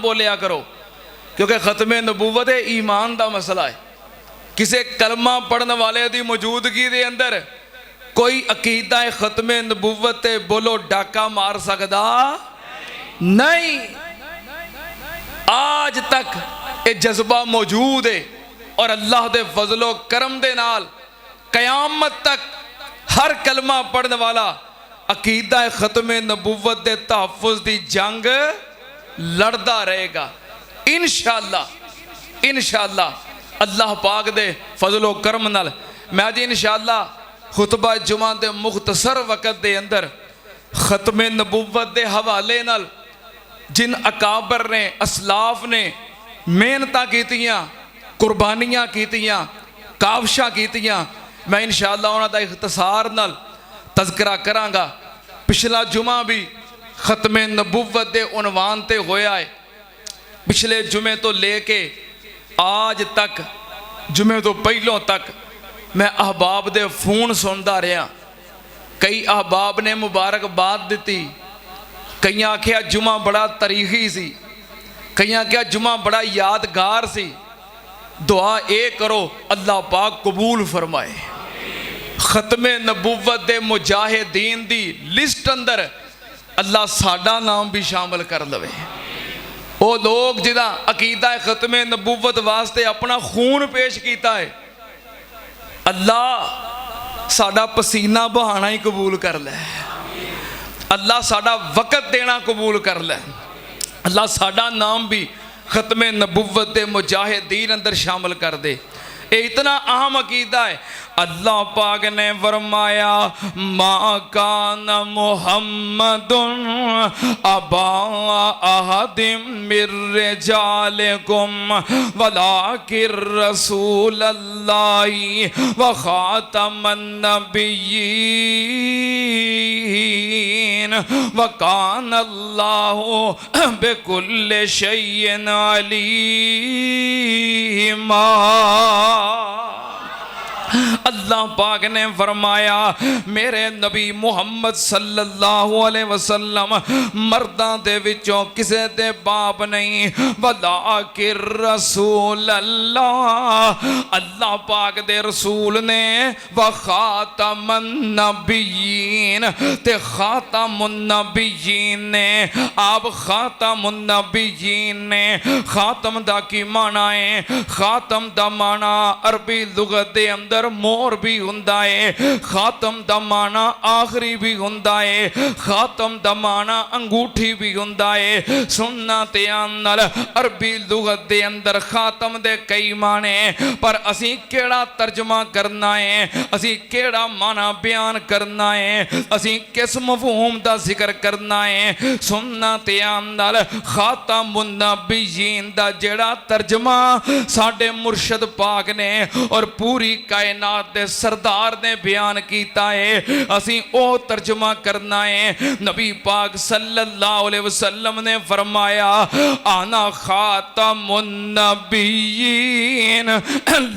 بولیا کرو، کیونکہ ختم نبوت ایمان دا مسئلہ ہے۔ کسے کلمہ پڑھنے والے دی موجودگی دے اندر کوئی عقیدہ ختم نبوت بولو ڈاکہ مار سکدا نہیں۔ آج تک یہ جذبہ موجود ہے، اور اللہ دے فضل و کرم دے نال قیامت تک ہر کلمہ پڑھنے والا عقیدہ ختم نبوت دے تحفظ دی جنگ لڑدا رہے گا انشاءاللہ۔ انشاءاللہ اللہ پاک دے فضل و کرم نال میں جی انشاءاللہ خطبہ جمعہ دے مختصر وقت دے اندر ختم نبوت دے حوالے نال جن اکابر نے اسلاف نے محنتاں کیتیاں، قربانیاں کیتیاں، کاوشاں کیتیاں، میں انشاءاللہ انہاں دا اختصار نال تذکرہ کراں گا۔ پچھلا جمعہ بھی ختم نبوت دے عنوان تے ہویا ہے۔ پچھلے جمعے تو لے کے آج تک، جمعے تو پہلوں تک میں احباب دے فون سندا رہا۔ کئی احباب نے مبارک بات دیتی، کئی آکھیا جمعہ بڑا تاریخی سی، کئی آکھیا جمعہ بڑا یادگار سی۔ دعا اے کرو اللہ پاک قبول فرمائے۔ ختم نبوت دے مجاہدین دی لسٹ اندر اللہ ساڈا نام بھی شامل کر لوے۔ وہ لوگ جدا عقیدہ ختم نبوت واسطے اپنا خون پیش کیتا ہے، اللہ ساڈا پسینہ بہانا ہی قبول کر لے، اللہ ساڈا وقت دینا قبول کر لے، اللہ ساڈا نام بھی ختم نبوت دے مجاہدین اندر شامل کر دے۔ یہ اتنا اہم عقیدہ ہے۔ اللہ پاک نے فرمایا ما کان محمد ابا احد من رجالکم ولکن رسول اللہ وخاتم النبیین وکان اللہ بکل شیء علیما۔ اللہ پاک نے فرمایا میرے نبی محمد صلی اللہ علیہ وسلم مرداں دے وچوں کسے دے باپ نہیں، ولیکن رسول اللہ، اللہ پاک دے رسول نے، وخاتم النبیین، تے خاتم النبیین نے، آپ خاتم النبیین نے۔ خاتم دا کی معنی ہے؟ خاتم دا معنی عربی لغت دے اندر مور بھی ہوندا ہے، خاتم دا معنی آخری بھی ہوندا ہے، خاتم دا معنی انگوٹھی بھی ہوندا ہے۔ سننا تے آنال عربی لغت دے اندر خاتم دے کئی معنی ہیں، پر اسی کیڑا ترجمہ کرنا ہے، اسی کیڑا معنی بیان کرنا ہے، اسی کس مفہوم دا ذکر کرنا ہے۔ سننا تے آنال خاتم النبیین دا جڑا ترجمہ ساڈے مرشد پاک نے اور پوری کائنات دے سردار نے بیان کیتا ہے، اسی او ترجمہ کرنا ہے۔ نبی پاک صلی اللہ علیہ وسلم نے فرمایا انا خاتم النبیین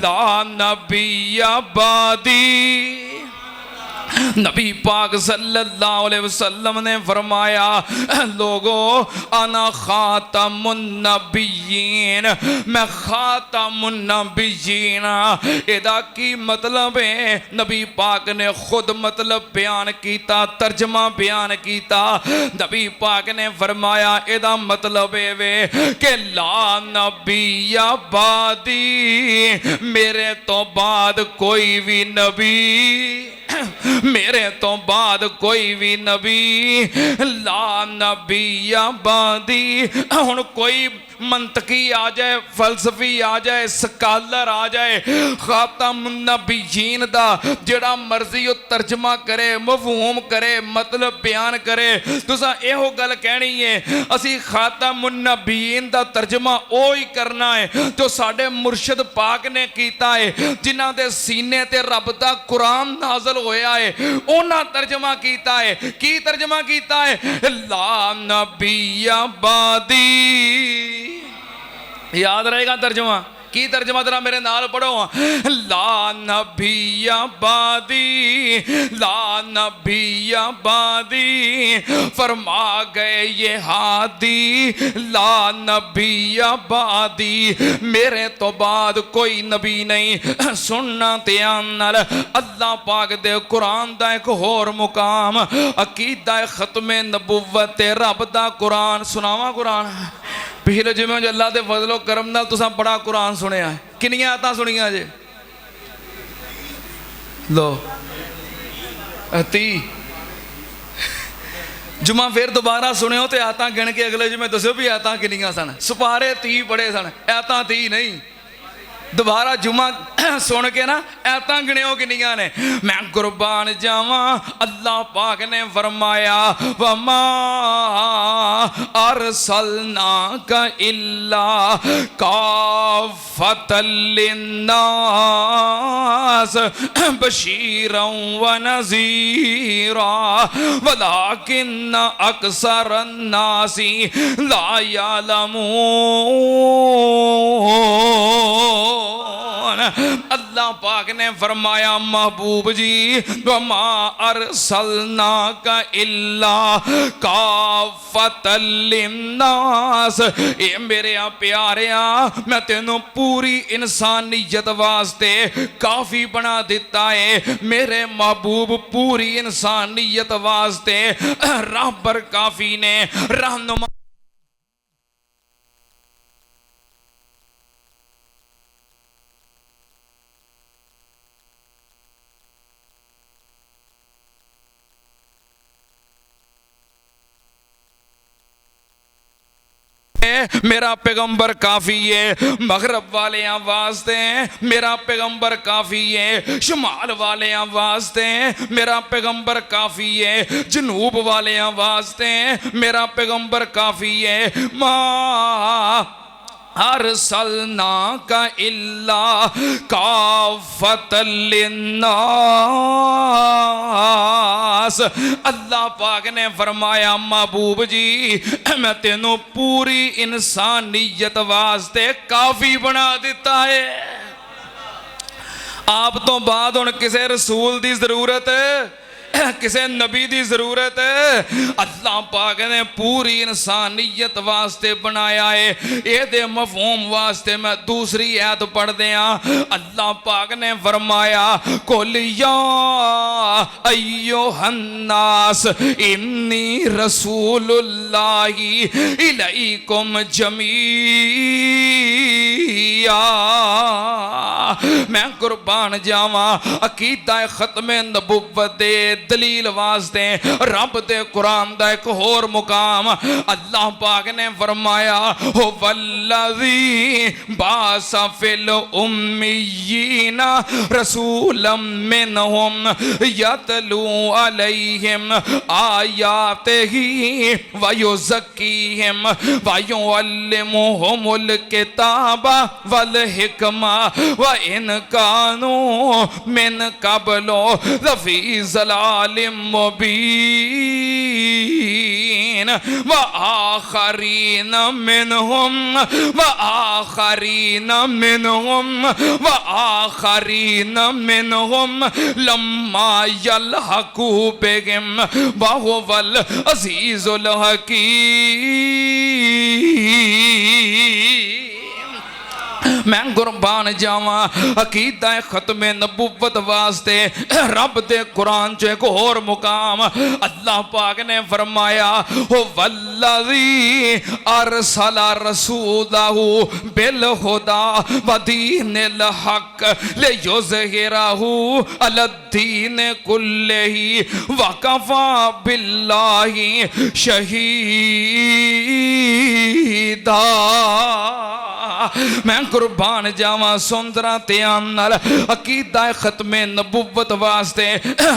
لا نبی بعدی۔ نبی پاک صلی اللہ علیہ وسلم نے فرمایا لوگو انا خاتم النبیین، میں خاتم النبیین۔ ادا کی مطلب ہے؟ نبی پاک نے خود مطلب بیان کیتا، ترجمہ بیان کیتا۔ نبی پاک نے فرمایا ادا مطلب ہے کہ لا نبی بعدی، میرے تو بعد کوئی بھی نبی، میرے تو بعد کوئی بھی نبی، لا نبی بعدی۔ ہن کوئی منطقی آ جائے، فلسفی آ جائے، سکالر آ جائے، خاتم النبیین دا جڑا مرضی وہ ترجمہ کرے، مفہوم کرے، مطلب بیان کرے، تساں ایہو گل کہنی ہے اسی خاتم النبیین دا ترجمہ اوہی کرنا ہے جو ساڈے مرشد پاک نے کیتا ہے، جنہاں دے سینے تے رب دا قرآن نازل ہویا ہے، انہاں ترجمہ کیتا ہے۔ کی ترجمہ کیتا ہے؟ لا نبی بعدی۔ یاد رہے گا ترجمہ؟ کی ترجمہ ذرا میرے نال پڑھو. لا نبی بعدی لا نبی بعدی فرما گئے یہ ہادی لا نبی بعدی میرے تو بعد کوئی نبی نہیں. سننا دھیان نال اللہ پاک دے قرآن دا ایک ہور مقام عقیدہ ختم نبوت رب دا قرآن. سناواں قرآن پچھلے جمعے جو اللہ دے فضل و کرم نال تساں بڑا قرآن سنیا ہے. کنیاں آیاتاں سنیاں جے لو 30 جمعہ پھر دوبارہ سنے ہو تے آیاتاں گن کے اگلے جمعے دسو بھی آیاتاں کنیاں سن. سپارے 30 پڑھے سن آیاتاں 30 نہیں. دوبارہ جمعہ سن کے نا ایتاں گنیوں کنیاں نے. میں قربان جاواں اللہ پاک نے فرمایا وَمَا أَرْسَلْنَاكَ إِلَّا كَافَّةً لِلنَّاسِ بَشِيرًا وَنَذِيرًا وَلَكِنَّ أَكْثَرَ النَّاسِ لَا يَعْلَمُونَ. اللہ پاک نے فرمایا محبوب جی وَمَا أَرْسَلْنَاكَ إِلَّا كَافَّةً لِلنَّاسِ اے میرے پیاریا میں تینوں پوری انسانیت واسطے کافی بنا دیتا ہے. میرے محبوب پوری انسانیت واسطے رہبر کافی نے رہنما میرا پیغمبر کافی ہے. مغرب والے واسطے میرا پیغمبر کافی ہے. شمال والے واسطے میرا پیغمبر کافی ہے. جنوب والے واسطے میرا پیغمبر کافی ہے. ماں أرسلناك إلا كافة للناس. اللہ پاک نے فرمایا محبوب جی میں تینوں پوری انسانیت واسطے کافی بنا دیتا ہے. آپ تو بعد ان کسے رسول دی ضرورت کسے نبی دی ضرورت اللہ پاک نے پوری انسانیت واسطے بنایا ہے. اے دے مفہوم واسطے میں دوسری آیت پڑھ دیاں. اللہ پاک نے فرمایا قُلْ يَا أَيُّهَا النَّاسُ إِنِّي رَسُولُ اللَّهِ إِلَيْكُمْ جَمِيعًا. میں قربان جاواں عقیدہ ختم نبوت دے دلیل واسطے رب دے قرآن دا ایک اور مقام اللہ پاک نے فرمایا هُوَ الَّذِي بَعَثَ فِي الْأُمِّيِّينَ رَسُولًا مِّنْهُمْ يَتْلُو عَلَيْهِمْ آيَاتِهِ وَيُزَكِّيهِمْ وَيُعَلِّمُهُمُ الْكِتَابَ وَالْحِكْمَةَ وَإِنْ كَانُوا مِنْ قَبْلُ لَفِي ضلال مبين وآخرين منهم لما يلحقوا بهم وهو العزيز الحكيم. میں قربان جاواں عقیدہ ختم نبوت واسطے رب دے قرآن جو ایک اور مقام اللہ پاک نے فرمایا هُوَ الَّذِي أَرْسَلَ رَسُولَهُ بِالْهُدَى وَدِينِ الْحَقِّ لِيُظْهِرَهُ عَلَى الدِّينِ كُلِّهِ وَكَفَى بِاللَّهِ شَهِيدًا. میں قربان جاواں سندرا تیان نال عقیدہ ختم نبوت واسطے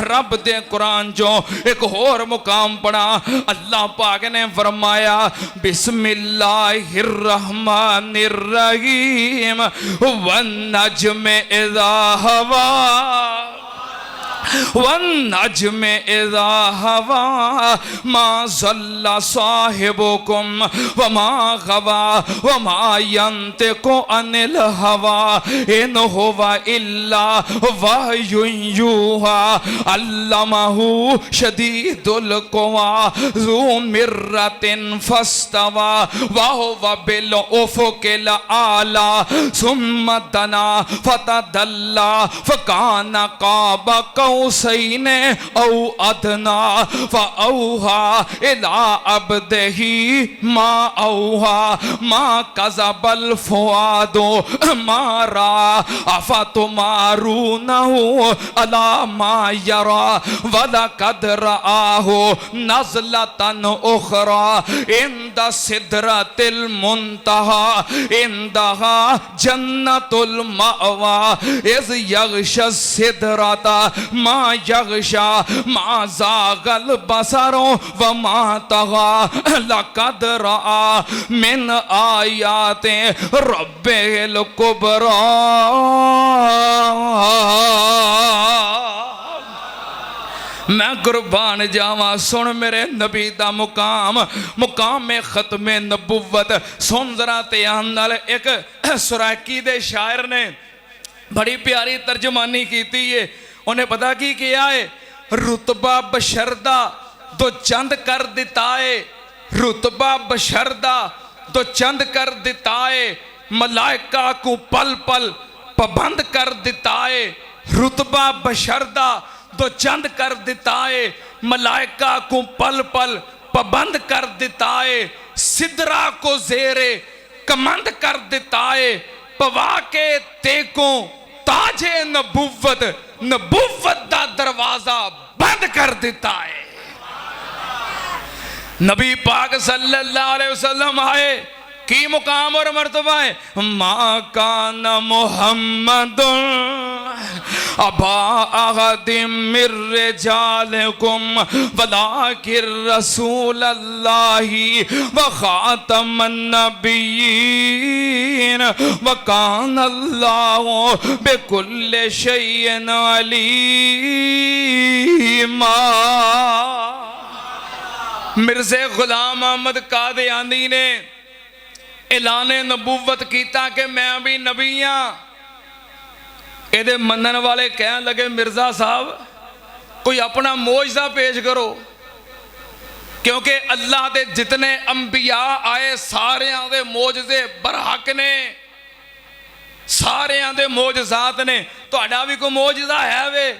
رب دے قرآن جو ایک اور مقام پڑھا. اللہ پاک نے فرمایا بسم اللہ الرحمن الرحیم والنجم اذا ہوا والنجم اذا ہوا ما ضل صاحبکم وما غوا وما ينطق عن الهوى ان هو الا وحی یوحی علمہ شدید القوی ذو مرۃ فاستوى وهو بالافق الاعلی ثم دنا فتدلى فكان قاب قوسين او ادنى فاوحى الى عبده ما اوحى ما كذب الفؤاد ما راى افتمارونه على ما يرى ولقد رآه نزلة اخرى عند سدرة المنتهى عندها جنة المأوى اذ يغشى السدرة ما يغشى ما زاغ البصر وما طغى لقد رأى من آيات ربه الكبرى میں قربان جاواں سن میرے نبی دا مقام ختم نبوت سن ذرا تیان نال ایک سرائکی دے شاعر نے بڑی پیاری ترجمانی کیتی ہے انہیں پتا کی کیا ہے رتبہ بشردہ تو چند کر دیتا ہے رتبہ بشردہ تو چند کر دیتا ہے ملائکہ کو پل پل پابند کر دیتا ہے رتبہ بشردہ تو چند کر دیتا ہے ملائکہ کو پل پل پابند کر دیتا ہے سدرہ کو زیر کمند کر دیتا ہے پوا کے تیکوں تاج نبوت دا دروازہ بند کر دیتا ہے نبی پاک صلی اللہ علیہ وسلم آئے کی مقام اور مرتبہ ہے ما کان محمد ابا احد من رجالکم ولکن رسول اللہ وخاتم النبیین وکان اللہ بکل شیء علیما مرزا غلام احمد قادیانی نے اعلان نبوت کیتا کہ میں بھی نبی ہاں ایدے منن والے کہنے لگے مرزا صاحب کوئی اپنا معجزہ پیش کرو کیونکہ اللہ دے جتنے انبیاء آئے سارے دے معجزے برحق نے سارے دے معجزات نے تو اڈا بھی کوئی معجزہ ہے وے